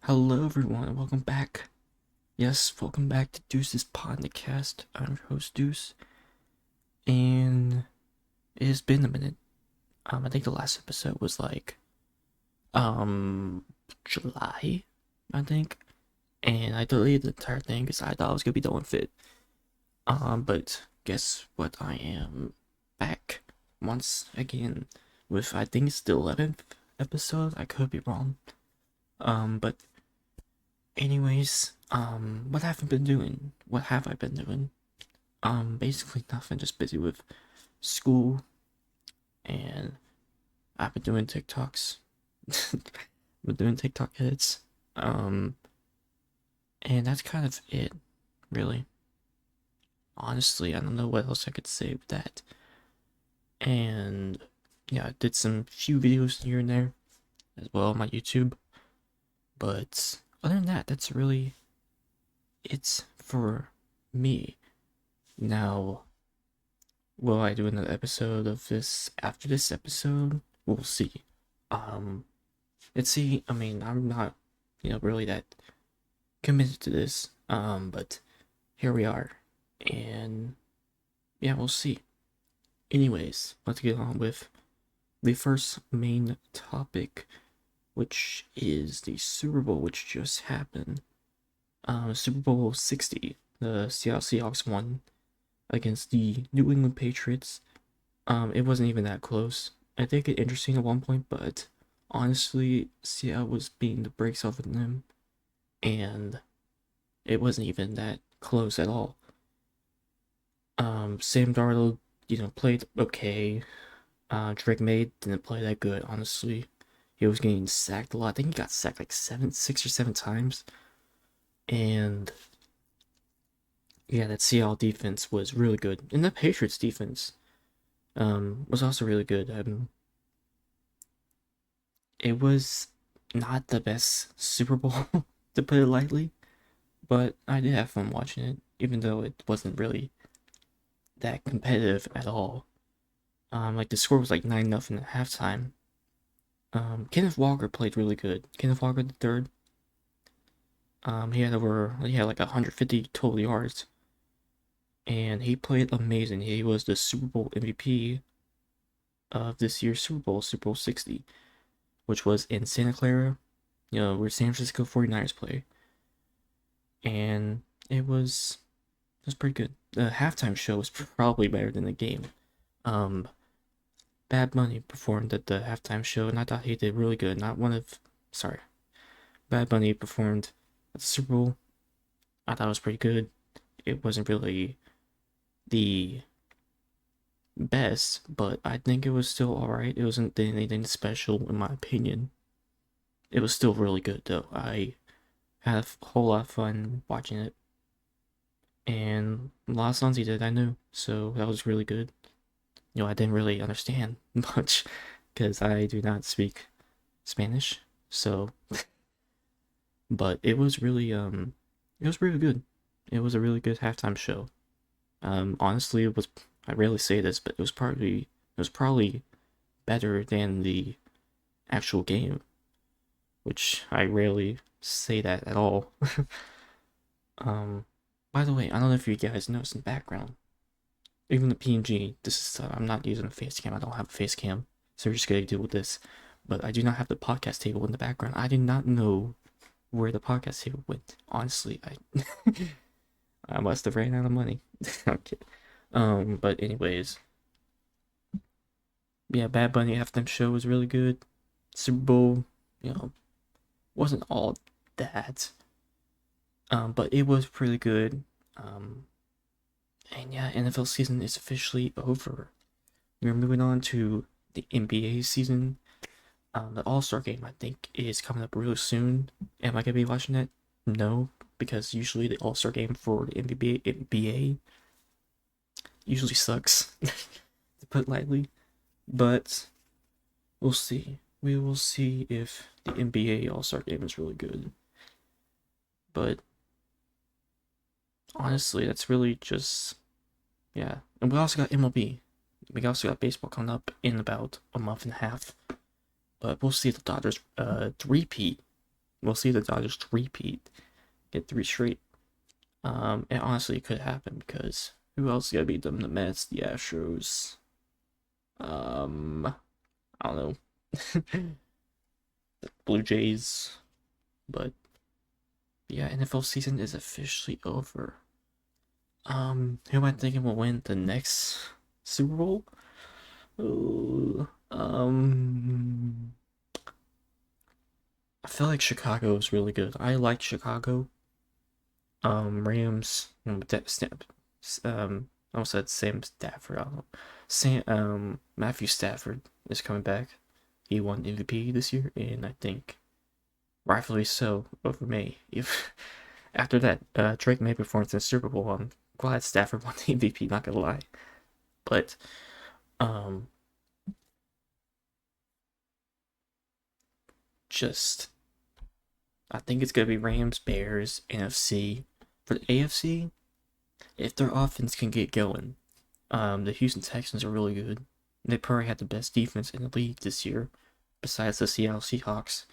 Hello, everyone, and welcome back. Yes, welcome back to Deuces Podcast. I'm your host, Deuce, and it has been a minute. I think the last episode was um, July, I think, and I deleted the entire thing because I thought I was gonna be done with it. But guess what? I am back once again with I think it's the 11th episode. I could be wrong. But anyways, what have I been doing? What have I been doing? Basically nothing, just busy with school, and I've been doing TikToks. Been doing TikTok edits. Um, and that's kind of it, really. Honestly, I don't know what else I could say with that. And yeah, I did some few videos here and there as well on my YouTube. But other than that, that's really it's for me. Now, will I do another episode of this after this episode? We'll see. Um, let's see. I mean, I'm not, really that committed to this. But here we are, and yeah, we'll see. Anyways, let's get on with the first main topic, which is the Super Bowl, which just happened. Super Bowl 60. The Seattle Seahawks won against the New England Patriots. It wasn't even that close. I think it interesting at one point, but honestly, Seattle was beating the brakes off of them, and it wasn't even that close at all. Sam Darnold, played okay. Drake May didn't play that good, honestly. He was getting sacked a lot. I think he got sacked like 6 or 7 times. And yeah, that Seattle defense was really good. And the Patriots defense was also really good. It was not the best Super Bowl, to put it lightly, but I did have fun watching it, even though it wasn't really that competitive at all. Like the score was like 9-0 at halftime. Kenneth Walker played really good. Kenneth Walker the third. He had like 150 total yards, and he played amazing. He was the Super Bowl MVP of this year's Super Bowl, Super Bowl 60, which was in Santa Clara, where San Francisco 49ers play. And it was pretty good. The halftime show was probably better than the game. Um, Bad Bunny performed at the halftime show, and I thought he did really good. Sorry, Bad Bunny performed at the Super Bowl. I thought it was pretty good. It wasn't really the best, but I think it was still alright. It wasn't anything special in my opinion. It was still really good though. I had a whole lot of fun watching it. And a lot of songs he did I knew, so that was really good. I didn't really understand much because I do not speak Spanish. So, but it was really good. It was a really good halftime show. Honestly, it was. I rarely say this, but it was probably better than the actual game, which I rarely say that at all. um, by the way, I don't know if you guys noticed in the background, even the PNG. I'm not using a face cam. I don't have a face cam, so we're just gonna deal with this. But I do not have the podcast table in the background. I do not know where the podcast table went. Honestly, I I must have ran out of money. Okay. But anyways, yeah, Bad Bunny halftime show was really good. Super Bowl, you know, wasn't all that. But it was pretty good. Um, and yeah, NFL season is officially over. We're moving on to the NBA season. The All Star game, I think, is coming up real soon. Am I gonna be watching it? No, because usually the All Star game for the NBA usually sucks, to put lightly. But we'll see. We will see if the NBA All Star game is really good. But honestly, that's really just yeah. And we also got MLB. We also got baseball coming up in about a month and a half. But we'll see if the Dodgers three-peat we'll see the Dodgers repeat, get 3 straight. It honestly could happen because who else is gonna beat them? The Mets, the Astros. I don't know, the Blue Jays. But yeah, NFL season is officially over. Who am I thinking will win the next Super Bowl? Ooh, I feel like Chicago is really good. I like Chicago. Rams, I almost said Sam Stafford. I don't know. Matthew Stafford is coming back. He won MVP this year, and I think rightfully so over May. If after that Drake May performance in the Super Bowl, I'm glad Stafford won the MVP. Not gonna lie, but um, just I think it's gonna be Rams, Bears, NFC. For the AFC, if their offense can get going, the Houston Texans are really good. They probably had the best defense in the league this year, besides the Seattle Seahawks.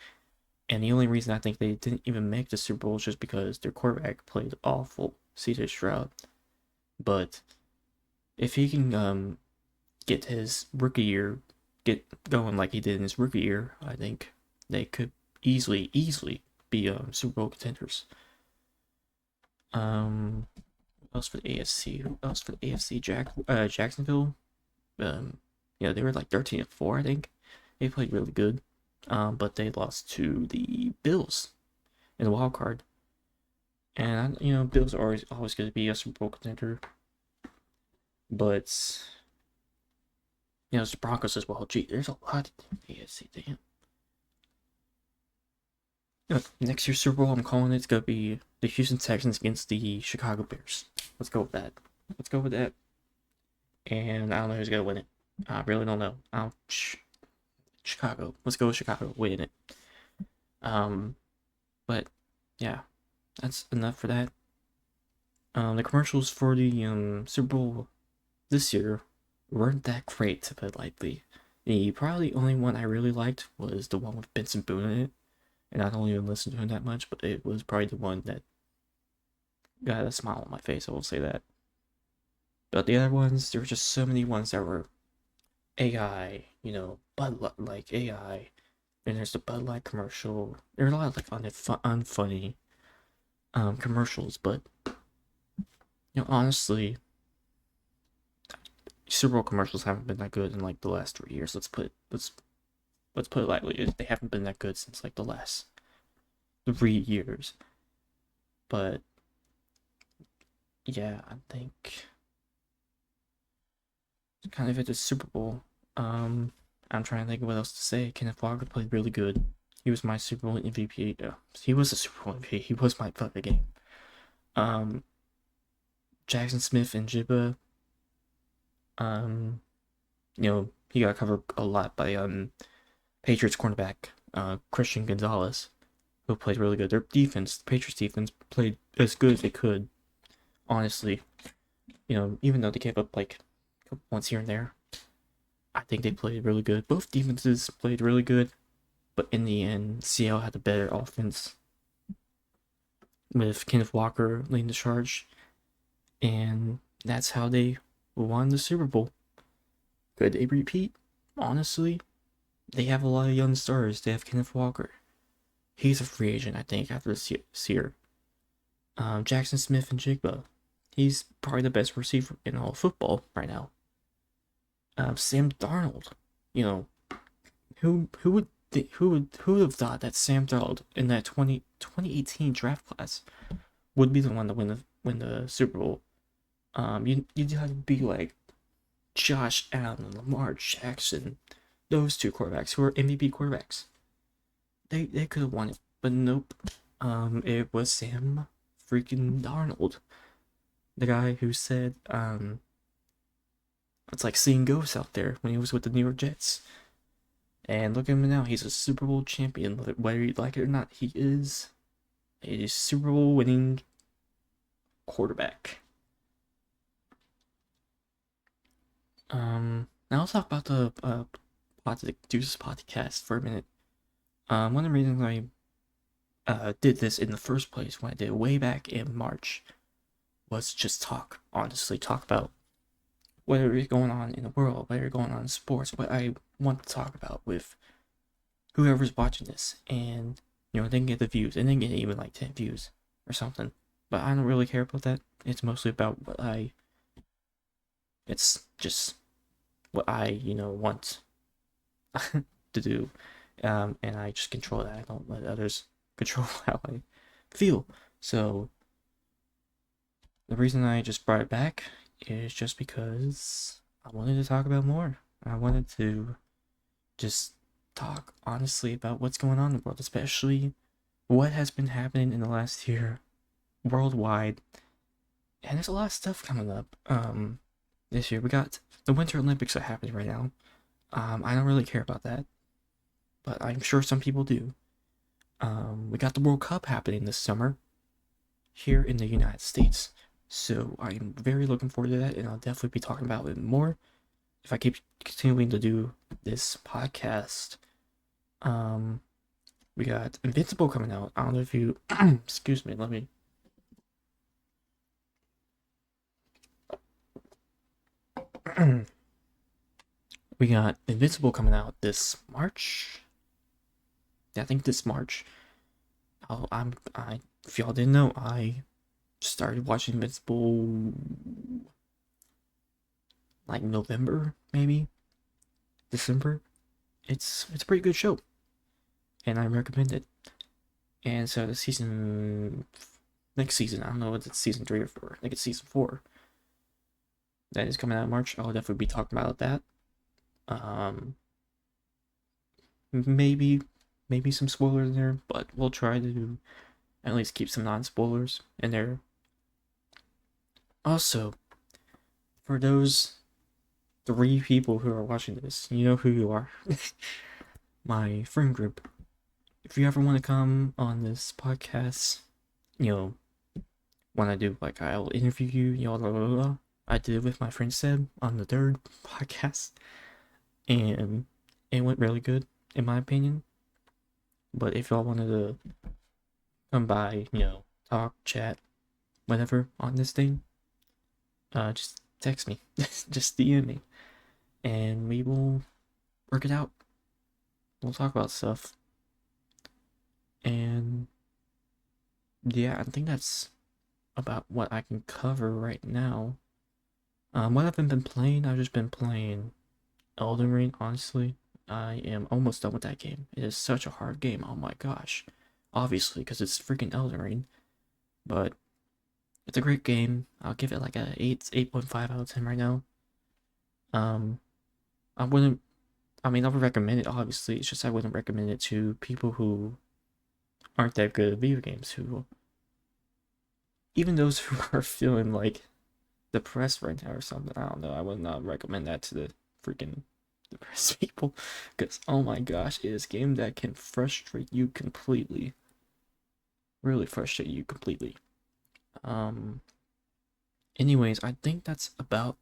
And the only reason I think they didn't even make the Super Bowl is just because their quarterback played awful, CJ Stroud. But if he can get his rookie year get going like he did in his rookie year, I think they could easily be Super Bowl contenders. Who else for the AFC? Who else for the AFC? Jacksonville. They were like 13-4, I think. They played really good. But they lost to the Bills in the wild card. And Bills are always going to be a Super Bowl contender. But it's the Broncos as well. Gee, there's a lot in the AFC. Damn. Next year's Super Bowl, I'm calling it's gonna be the Houston Texans against the Chicago Bears. Let's go with that. And I don't know who's gonna win it. I really don't know. Chicago. Let's go with Chicago. Win it. But yeah, that's enough for that. The commercials for the Super Bowl this year weren't that great, to put it lightly. The probably only one I really liked was the one with Benson Boone in it. And I don't even listen to him that much, but it was probably the one that got a smile on my face, I will say that. But the other ones, there were just so many ones that were AI, Bud Light, like AI. And there's the Bud Light commercial. There are a lot of like unfunny commercials, but honestly, Super Bowl commercials haven't been that good in like the last 3 years. Let's put it lightly. They haven't been that good since like the last 3 years. But yeah, I think kind of at the Super Bowl. I'm trying to think of what else to say. Kenneth Walker played really good. He was my Super Bowl MVP. He was a Super Bowl MVP. He was my play of the game. Jackson Smith and Jibba. He got covered a lot by Patriots cornerback Christian Gonzalez, who played really good. Their defense, the Patriots defense, played as good as they could. Honestly, even though they gave up like a couple points here and there, I think they played really good. Both defenses played really good, but in the end, Seattle had the better offense with Kenneth Walker leading the charge, and that's how they won the Super Bowl. Could they repeat? Honestly, they have a lot of young stars. They have Kenneth Walker. He's a free agent, I think, after this year. Jackson Smith and Jigba. He's probably the best receiver in all of football right now. Sam Darnold. Who would have thought that Sam Darnold in that 2018 draft class would be the one to win the Super Bowl? You'd have to be like Josh Allen, Lamar Jackson, those two quarterbacks who are MVP quarterbacks. They could have won it, but nope. It was Sam freaking Darnold, the guy who said it's like seeing ghosts out there when he was with the New York Jets. And look at him now, he's a Super Bowl champion. Whether you like it or not, he is a Super Bowl winning quarterback. Now let's talk about the Deuces podcast for a minute. One of the reasons did this in the first place, when I did it way back in March, was just honestly talk about whatever is going on in the world, whatever is going on in sports, what I want to talk about with whoever's watching this. And, it didn't get the views. It didn't get even like 10 views or something. But I don't really care about that. It's mostly about it's just what I, want to do. And I just control that. I don't let others control how I feel. So the reason I just brought it back is just because I wanted to talk about more. I wanted to just talk honestly about what's going on in the world, especially what has been happening in the last year worldwide. And there's a lot of stuff coming up this year. We got the Winter Olympics are happening right now. I don't really care about that, but I'm sure some people do. We got the World Cup happening this summer here in the United States. So I'm very looking forward to that, and I'll definitely be talking about it more if I keep continuing to do this podcast. We got Invincible coming out. I don't know if you excuse me, let me we got Invincible coming out this March. Yeah, I think this March. If y'all didn't know, I started watching Invincible like November, maybe December. It's a pretty good show, and I recommend it. And so the next season, I don't know if it's season 3 or 4. I think it's season 4. That is coming out in March. I'll definitely be talking about that. Maybe some spoilers in there, but we'll try to at least keep some non-spoilers in there. Also, for those 3 people who are watching this, you know who you are. My friend group. If you ever want to come on this podcast, when I do, like, I'll interview you, blah, blah, blah, blah. I did it with my friend Seb on the 3rd podcast, and it went really good, in my opinion. But if y'all wanted to come by, talk, chat, whatever on this thing, just text me, just DM me, and we will work it out. We'll talk about stuff. And yeah, I think that's about what I can cover right now. What I've been playing, I've just been playing Elden Ring, honestly. I am almost done with that game. It is such a hard game, oh my gosh. Obviously, because it's freaking Elden Ring. But it's a great game. I'll give it like a 8.5 out of 10 right now. I would recommend it, obviously. It's just I wouldn't recommend it to people who aren't that good at video games, even those who are feeling like depressed right now or something. I don't know. I would not recommend that to the freaking depressed people, because oh my gosh, it is a game that can frustrate you completely. Really frustrate you completely. Anyways, I think that's about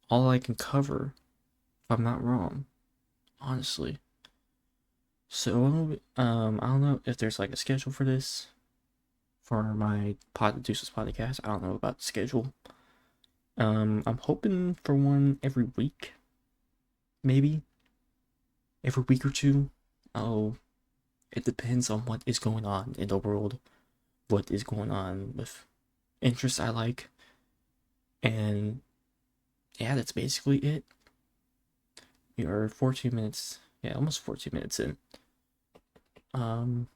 all I can cover, if I'm not wrong, honestly. So I don't know if there's like a schedule for this, for my Deuces podcast. I don't know about the schedule. I'm hoping for one every week, maybe every week or 2. It depends on what is going on in the world, what is going on with interests I like, and yeah, that's basically it. You're 14 minutes, almost 14 minutes in. And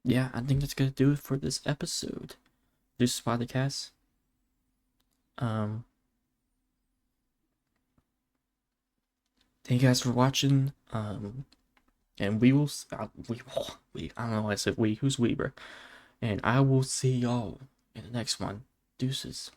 yeah, I think that's gonna do it for this episode. This podcast. Thank you guys for watching. And we will. I don't know why I said we. Who's we, bro? And I will see y'all in the next one. Deuces.